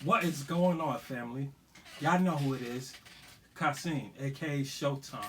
What is going on, family? Y'all know who it is. Kasim, aka Showtime,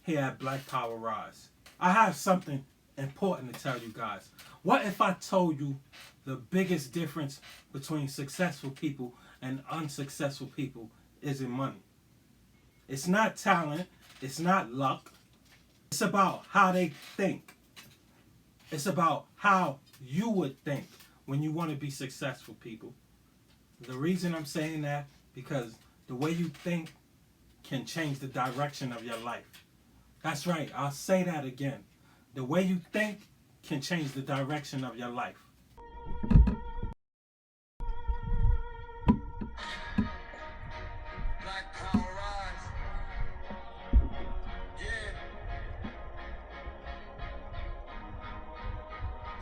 here at Black Power Rise. I have something important to tell you guys. What if I told you the biggest difference between successful people and unsuccessful people is in money? It's not talent, it's not luck. It's about how they think. It's about how you would think when you want to be successful, people. The reason I'm saying that, because the way you think can change the direction of your life. That's right, I'll say that again. The way you think can change the direction of your life. Black Power Rise. Yeah.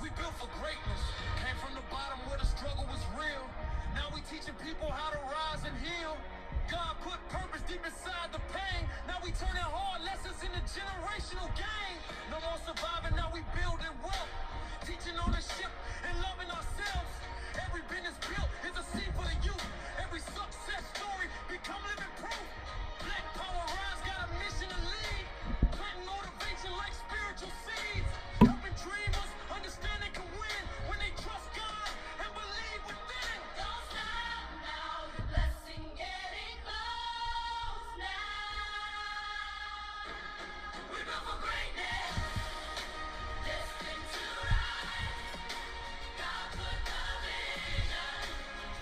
We built for greatness. Came from the bottom where the struggle was real. Now we teaching people how to rise and heal. God put purpose deep inside the pain. Now we turning hard lessons into generational gain. No more surviving, now we building wealth. Teaching ownership and loving ourselves. Every business built is a seed for the youth. Every success story become living proof. Black Power Rise got a mission to lead. Planting motivation like spiritual seeds. Helping dreamers understand they can win when they trust God and believe within. Don't stop now, the blessing getting close now. We built for greatness, destined to rise. God put the vision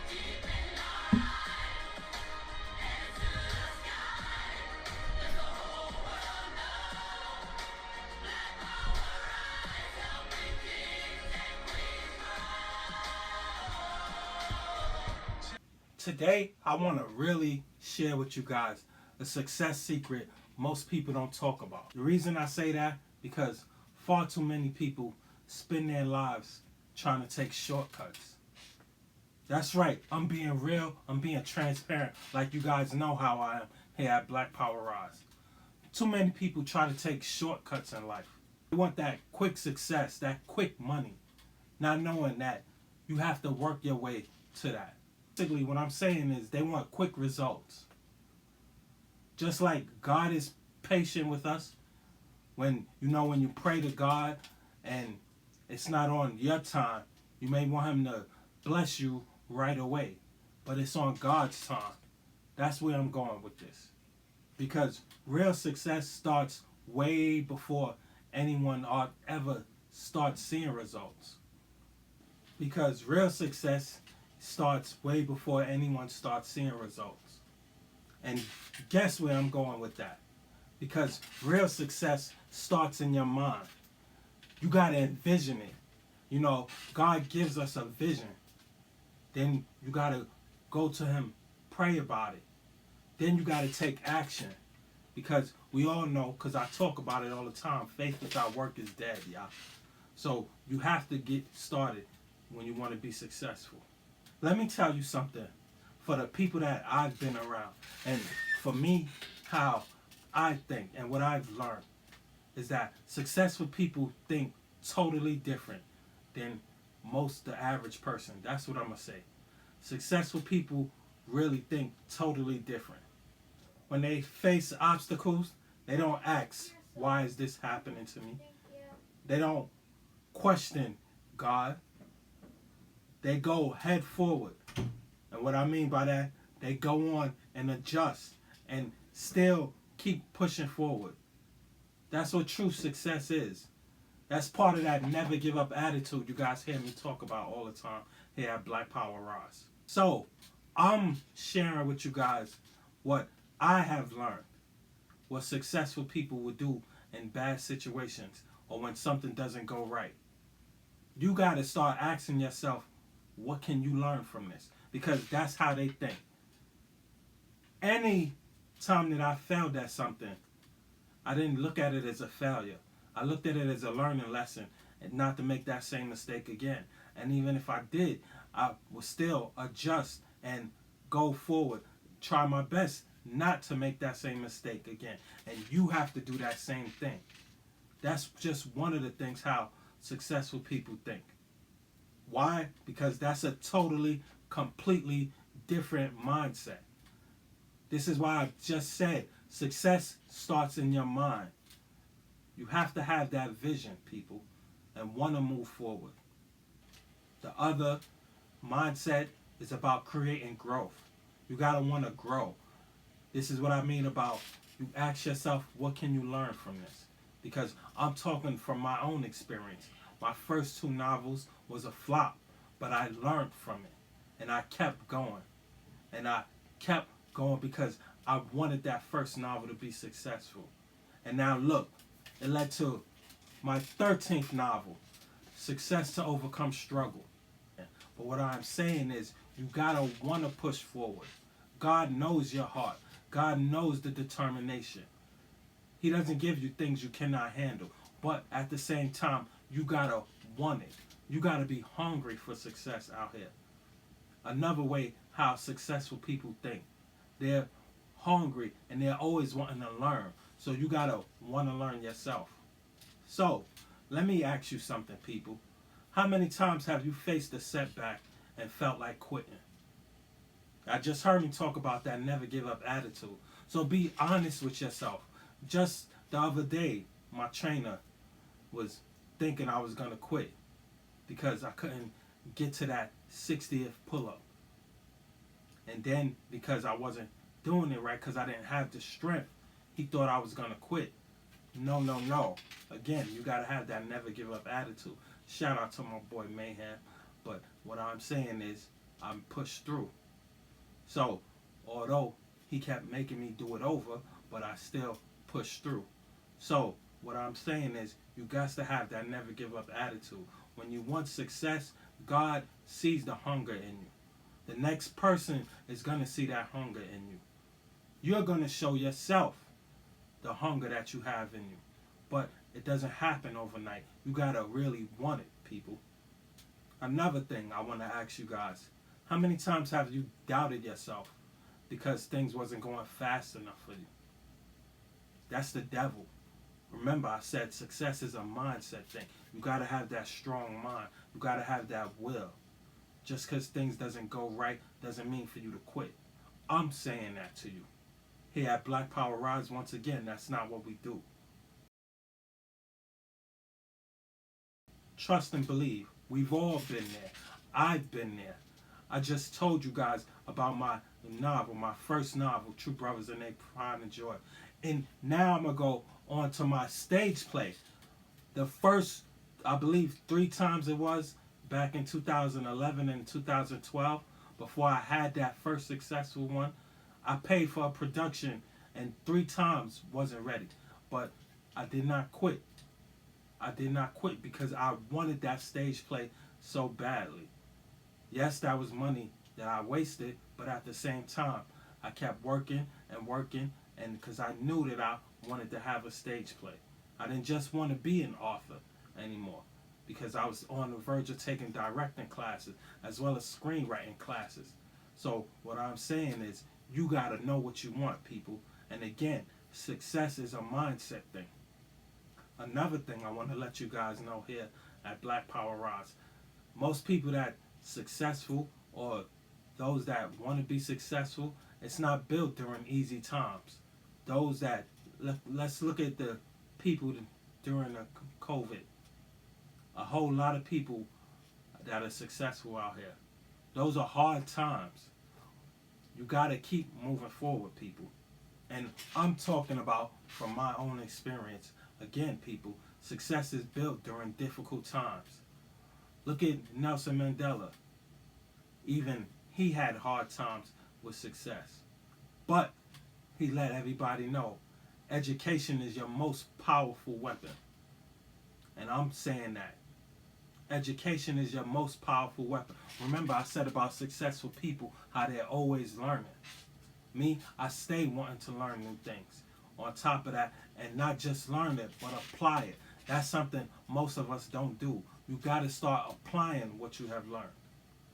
deep in our eyes. Headed to the sky, let the whole world know. Black Power Rise, helping kings and queens grow. Today, I want to really share with you guys a success secret most people don't talk about. The reason I say that, because far too many people spend their lives trying to take shortcuts. That's right, I'm being real, I'm being transparent, like you guys know how I am here at Black Power Rise. Too many people try to take shortcuts in life. They want that quick success, that quick money, not knowing that you have to work your way to that. Basically, what I'm saying is they want quick results. Just like God is patient with us, when you pray to God and it's not on your time, you may want him to bless you right away, but it's on God's time. That's where I'm going with this, because real success starts way before anyone ever starts seeing results. Because real success starts way before anyone starts seeing results. And guess where I'm going with that? Because real success starts in your mind. You got to envision it. God gives us a vision. Then you got to go to him, pray about it. Then you got to take action. Because we all know, because I talk about it all the time, faith without work is dead, y'all. So you have to get started when you want to be successful. Let me tell you something. For the people that I've been around, and for me, how I think and what I've learned is that successful people think totally different than the average person. That's what I'm going to say. Successful people really think totally different. When they face obstacles, they don't ask, why is this happening to me? They don't question God. They go head forward. And what I mean by that, they go on and adjust and still keep pushing forward. That's what true success is. That's part of that never give up attitude you guys hear me talk about all the time here at Black Power Rise. So, I'm sharing with you guys what I have learned, what successful people would do in bad situations or when something doesn't go right. You got to start asking yourself, what can you learn from this? Because that's how they think. Any time that I failed at something, I didn't look at it as a failure. I looked at it as a learning lesson and not to make that same mistake again. And even if I did, I would still adjust and go forward. Try my best not to make that same mistake again. And you have to do that same thing. That's just one of the things how successful people think. Why? Because that's a totally, completely different mindset. This is why I just said success starts in your mind. You have to have that vision, people, and want to move forward. The other mindset is about creating growth. You got to want to grow. This is what I mean about you ask yourself, what can you learn from this? Because I'm talking from my own experience. My first 2 novels was a flop, but I learned from it. And I kept going. And I kept going because I wanted that first novel to be successful. And now look, it led to my 13th novel, Success to Overcome Struggle. But what I'm saying is you gotta want to push forward. God knows your heart. God knows the determination. He doesn't give you things you cannot handle. But at the same time, you gotta want it. You gotta be hungry for success out here. Another way how successful people think. They're hungry and they're always wanting to learn. So you gotta want to learn yourself. So let me ask you something, people. How many times have you faced a setback and felt like quitting? I just heard me talk about that never give up attitude. So be honest with yourself. Just the other day, my trainer was thinking I was going to quit because I couldn't get to that 60th pull-up. And then because I wasn't doing it right, because I didn't have the strength, he thought I was going to quit. No, no, no. Again, you got to have that never give up attitude. Shout out to my boy Mayhem. But what I'm saying is I'm pushed through. So, although he kept making me do it over, but I still pushed through. So, what I'm saying is you got to have that never give up attitude. When you want success, God sees the hunger in you. The next person is going to see that hunger in you. You're going to show yourself the hunger that you have in you. But it doesn't happen overnight. You got to really want it, people. Another thing I want to ask you guys, how many times have you doubted yourself because things wasn't going fast enough for you? That's the devil. Remember, I said success is a mindset thing. You got to have that strong mind. You got to have that will. Just because things doesn't go right doesn't mean for you to quit. I'm saying that to you. Here at Black Power Rise, once again, that's not what we do. Trust and believe. We've all been there. I've been there. I just told you guys about my novel, my first novel, True Brothers in Their Pride and Joy. And now I'm going to go on to my stage play. The first, I believe, 3 times it was, back in 2011 and 2012, before I had that first successful one, I paid for a production and 3 times wasn't ready. But I did not quit. I did not quit because I wanted that stage play so badly. Yes, that was money that I wasted, but at the same time, I kept working and working, and because I knew that I wanted to have a stage play. I didn't just want to be an author anymore because I was on the verge of taking directing classes as well as screenwriting classes. So what I'm saying is you got to know what you want, people. And again, success is a mindset thing. Another thing I want to let you guys know here at Black Power Rise. Most people that successful or those that want to be successful, it's not built during easy times. Those that, let's look at the people during the COVID. A whole lot of people that are successful out here. Those are hard times. You got to keep moving forward, people. And I'm talking about from my own experience. Again, people, success is built during difficult times. Look at Nelson Mandela. Even he had hard times with success. But he let everybody know education is your most powerful weapon. And I'm saying that. Education is your most powerful weapon. Remember, I said about successful people, how they're always learning. Me, I stay wanting to learn new things. On top of that, and not just learn it, but apply it. That's something most of us don't do. You got to start applying what you have learned.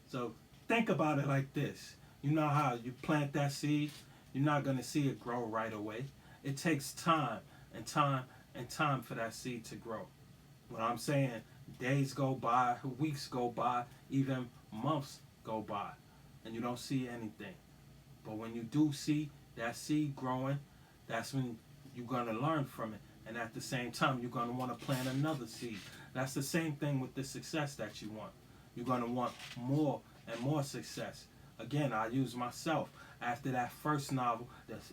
So think about it like this. You know how you plant that seed? You're not going to see it grow right away. It takes time and time and time for that seed to grow. What I'm saying, days go by, weeks go by, even months go by. and you don't see anything. But when you do see that seed growing, that's when you're going to learn from it. And at the same time, you're going to want to plant another seed. That's the same thing with the success that you want. You're going to want more and more success. Again, I use myself. After that first novel,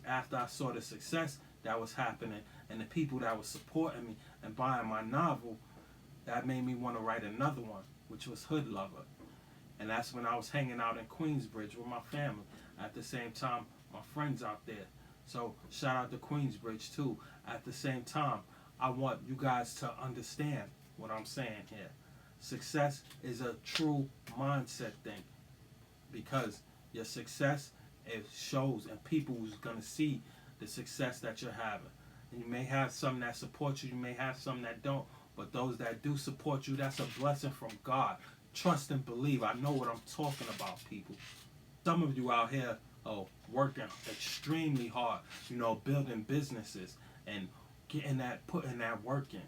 after I saw the success that was happening and the people that were supporting me and buying my novel, that made me want to write another one, which was Hood Lover. And that's when I was hanging out in Queensbridge with my family. At the same time, my friends out there. So shout out to Queensbridge too. At the same time, I want you guys to understand what I'm saying here. Success is a true mindset thing, because your success, it shows, and people who's going to see the success that you're having. And you may have some that support you, you may have some that don't, but those that do support you, that's a blessing from God. Trust and believe. I know what I'm talking about, people. Some of you out here are working extremely hard, building businesses and putting that work in.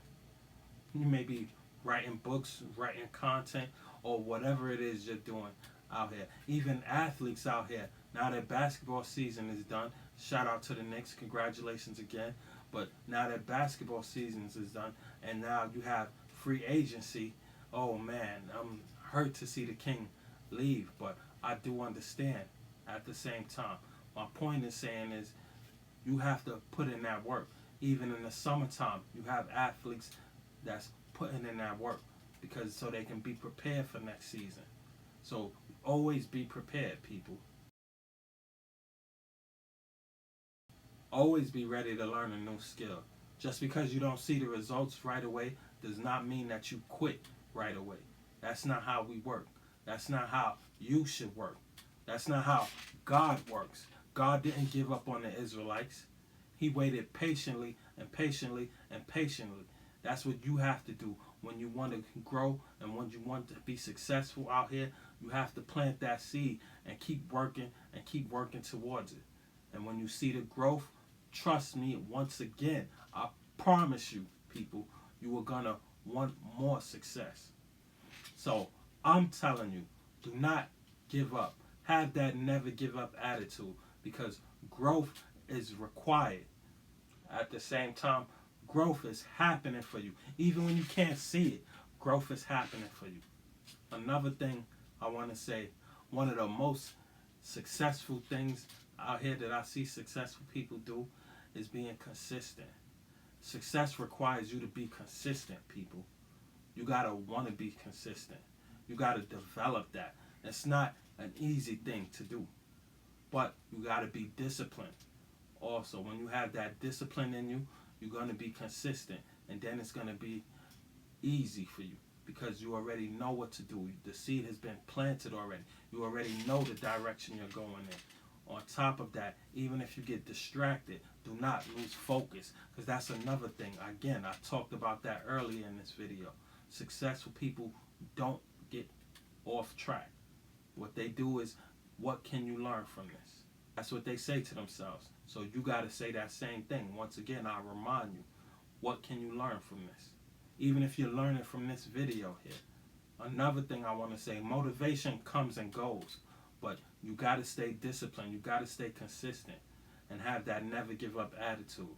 You may be writing books, writing content, or whatever it is you're doing out here. Even athletes out here, now that basketball season is done, shout out to the Knicks, congratulations again. But now that basketball season is done, and now you have free agency, oh man, I'm hurt to see the King leave, but I do understand at the same time. My point is saying is, you have to put in that work. Even in the summertime, you have athletes that's putting in that work because so they can be prepared for next season. So always be prepared, people. Always be ready to learn a new skill. Just because you don't see the results right away does not mean that you quit right away. That's not how we work. That's not how you should work. That's not how God works. God didn't give up on the Israelites. He waited patiently and patiently and patiently. That's what you have to do when you want to grow and when you want to be successful out here. You have to plant that seed and keep working towards it. And when you see the growth, trust me, once again, I promise you, people, you are going to want more success. So I'm telling you, do not give up. Have that never give up attitude, because growth is required. At the same time, growth is happening for you. Even when you can't see it, growth is happening for you. Another thing I want to say, one of the most successful things out here that I see successful people do is being consistent. Success requires you to be consistent, people. You got to want to be consistent. You got to develop that. It's not an easy thing to do, but you got to be disciplined. Also, when you have that discipline in you, you're going to be consistent, and then it's going to be easy for you because you already know what to do. The seed has been planted already. You already know the direction you're going in. On top of that, even if you get distracted, do not lose focus, because that's another thing. Again, I talked about that earlier in this video. Successful people don't get off track. What they do is, what can you learn from this? That's what they say to themselves. So you got to say that same thing. Once again, I remind you, what can you learn from this? Even if you're learning from this video here. Another thing I want to say, motivation comes and goes, but you got to stay disciplined. You got to stay consistent and have that never give up attitude,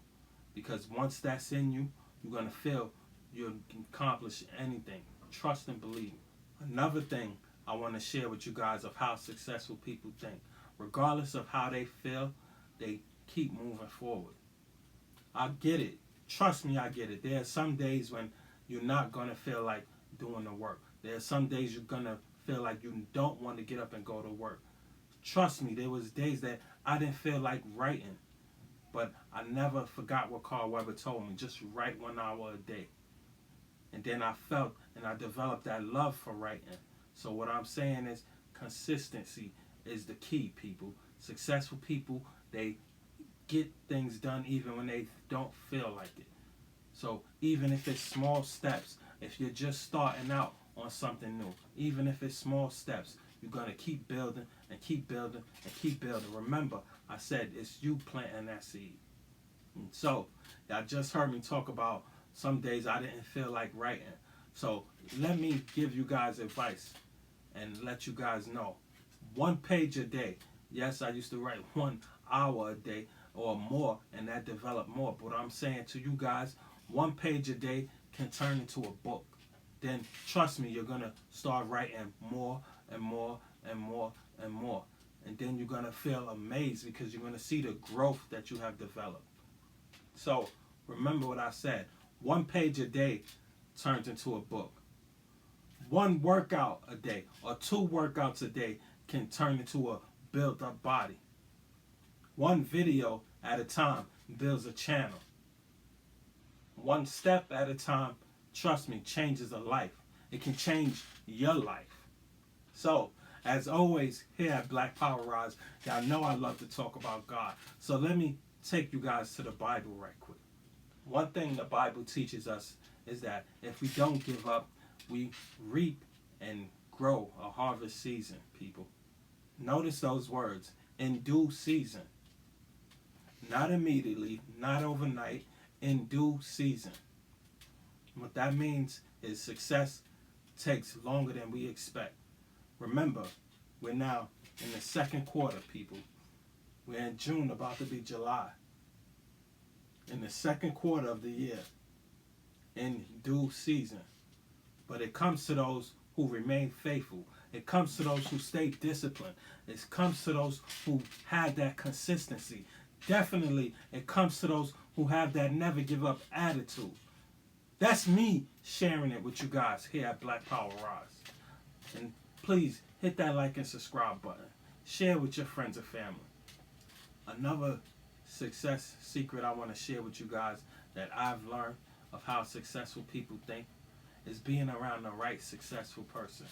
because once that's in you, you're going to feel you can accomplish anything. Trust and believe. Another thing I want to share with you guys of how successful people think. Regardless of how they feel, they keep moving forward. I get it. Trust me, I get it. There are some days when you're not going to feel like doing the work. There are some days you're going to feel like you don't want to get up and go to work. Trust me, there was days that I didn't feel like writing, but I never forgot what Carl Weber told me. Just write 1 hour a day. And then I felt and I developed that love for writing. So what I'm saying is, consistency is the key, people. Successful people, they get things done even when they don't feel like it. So even if it's small steps, if you're just starting out on something new, even if it's small steps, you're going to keep building and keep building and keep building. Remember, I said it's you planting that seed. And so, y'all just heard me talk about some days I didn't feel like writing. So let me give you guys advice and let you guys know. 1 page a day. Yes, I used to write 1 hour a day or more, and that developed more. But what I'm saying to you guys, 1 page a day can turn into a book. Then trust me, you're gonna start writing more and more and more and more. And then you're gonna feel amazed because you're gonna see the growth that you have developed. So remember what I said. 1 page a day turns into a book. 1 workout a day or 2 workouts a day can turn into a built up body. 1 video at a time builds a channel. 1 step at a time, trust me, changes a life. It can change your life. So, as always, here at Black Power Rise, y'all know I love to talk about God. So let me take you guys to the Bible right quick. One thing the Bible teaches us is that if we don't give up, we reap and grow a harvest season, people. Notice those words, in due season. Not immediately, not overnight, in due season. What that means is success takes longer than we expect. Remember, we're now in the 2nd quarter, people. We're in June, about to be July. In the 2nd quarter of the year, in due season. But it comes to those who remain faithful. It comes to those who stay disciplined. It comes to those who have that consistency. Definitely, it comes to those who have that never give up attitude. That's me sharing it with you guys here at Black Power Rise. And please hit that like and subscribe button. Share with your friends and family. Another success secret I want to share with you guys that I've learned of how successful people think is being around the right successful person.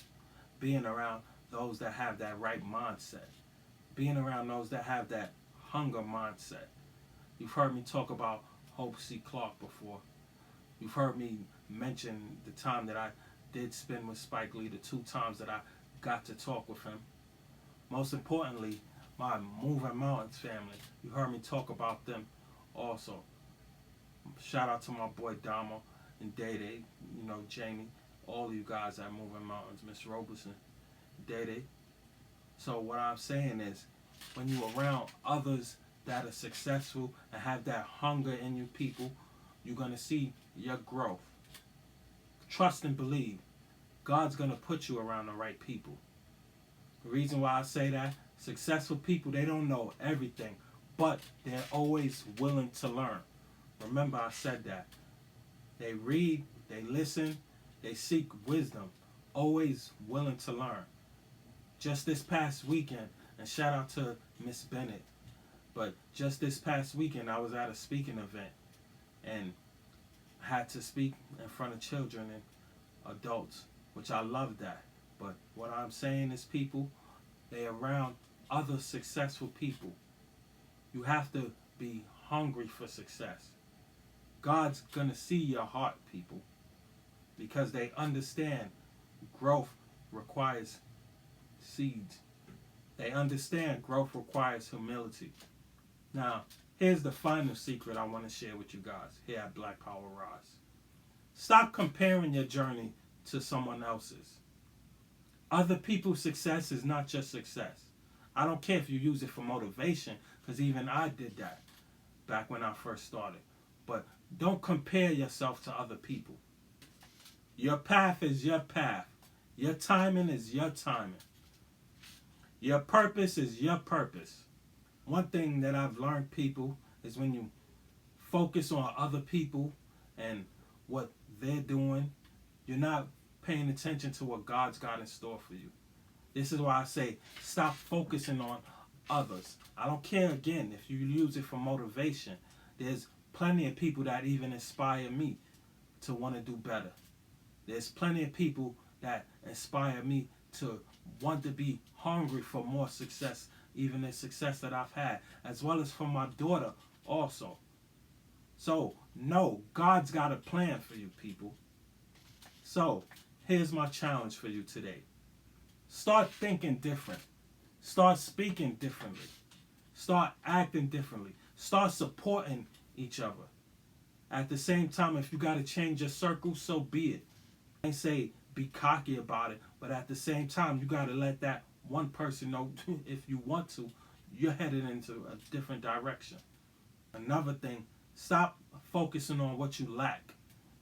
Being around those that have that right mindset. Being around those that have that hunger mindset. You've heard me talk about Hope C. Clark before. You've heard me mention the time that I did spend with Spike Lee, the 2 times that I got to talk with him. Most importantly, my Moving Mountains family. You heard me talk about them also. Shout out to my boy Damo and Day Day, you know, Jamie, all of you guys at Moving Mountains, Miss Roberson, Day Day. So what I'm saying is, when you're around others that are successful and have that hunger in you, people, you're going to see your growth. Trust and believe. God's going to put you around the right people. The reason why I say that, successful people, they don't know everything, but they're always willing to learn. Remember I said that. They read, they listen, they seek wisdom, always willing to learn. Just this past weekend, and shout out to Miss Bennett, but just this past weekend I was at a speaking event and had to speak in front of children and adults, which I love that. But what I'm saying is, people, they're around other successful people. You have to be hungry for success. God's going to see your heart, people, because they understand growth requires seeds. They understand growth requires humility. Now, here's the final secret I want to share with you guys here at Black Power Rise. Stop comparing your journey to someone else's. Other people's success is not your success. I don't care if you use it for motivation, because even I did that back when I first started. But don't compare yourself to other people. Your path is your path. Your timing is your timing. Your purpose is your purpose. One thing that I've learned, people, is when you focus on other people and what they're doing, you're not paying attention to what God's got in store for you. This is why I say stop focusing on others. I don't care, again, if you use it for motivation. There's plenty of people that even inspire me to want to do better. There's plenty of people that inspire me to want to be hungry for more success, even the success that I've had, as well as for my daughter also. So, no, God's got a plan for you, people. So, here's my challenge for you today. Start thinking different. Start speaking differently. Start acting differently. Start supporting each other. At the same time, if you got to change your circle, so be it. I ain't say be cocky about it, but at the same time, you got to let that one person know if you want to, you're headed into a different direction. Another thing, stop focusing on what you lack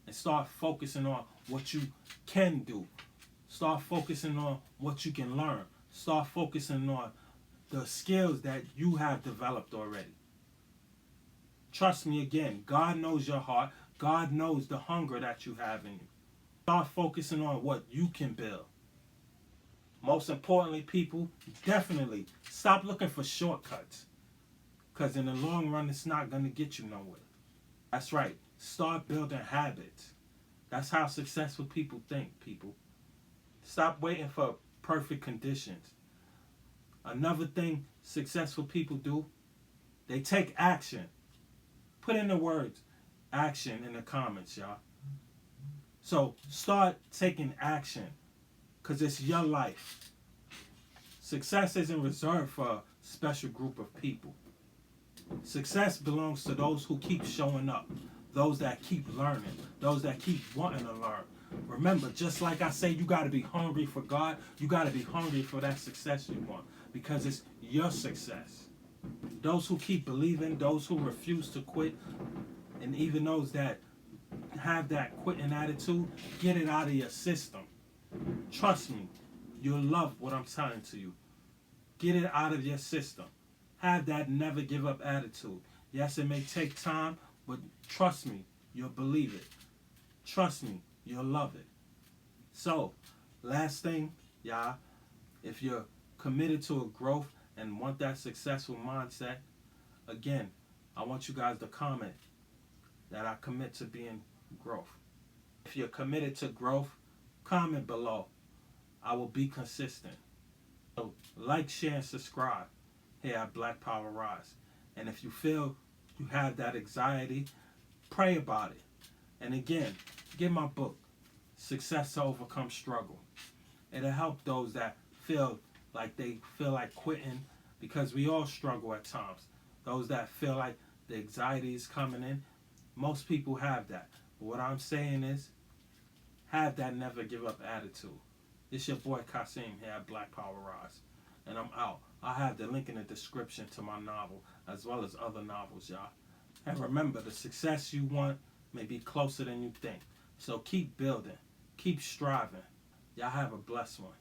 and start focusing on what you can do. Start focusing on what you can learn. Start focusing on the skills that you have developed already. Trust me again, God knows your heart. God knows the hunger that you have in you. Start focusing on what you can build. Most importantly, people, definitely stop looking for shortcuts. Because in the long run, it's not going to get you nowhere. That's right. Start building habits. That's how successful people think, people. Stop waiting for perfect conditions. Another thing successful people do, they take action. Put in the words action in the comments, y'all. So start taking action because it's your life. Success isn't reserved for a special group of people. Success belongs to those who keep showing up, those that keep learning, those that keep wanting to learn. Remember, just like I say, you got to be hungry for God. You got to be hungry for that success you want because it's your success. Those who keep believing, those who refuse to quit, and even those that have that quitting attitude, get it out of your system. Trust me, you'll love what I'm telling to you. Get it out of your system. Have that never give up attitude. Yes, it may take time, but trust me, you'll believe it. Trust me, you'll love it. So, last thing, y'all, if you're committed to a growth and want that successful mindset, again, I want you guys to comment that I commit to being growth. If you're committed to growth, comment below. I will be consistent. So like, share, and subscribe here at Black Power Rise. And if you feel you have that anxiety, pray about it. And again, get my book, Success to Overcome Struggle. It'll help those that feel like quitting, because we all struggle at times. Those that feel like the anxiety is coming in, most people have that. But what I'm saying is, have that never give up attitude. It's your boy Kasim here at Black Power Rise. And I'm out. I'll have the link in the description to my novel, as well as other novels, y'all. And remember, the success you want may be closer than you think. So keep building. Keep striving. Y'all have a blessed one.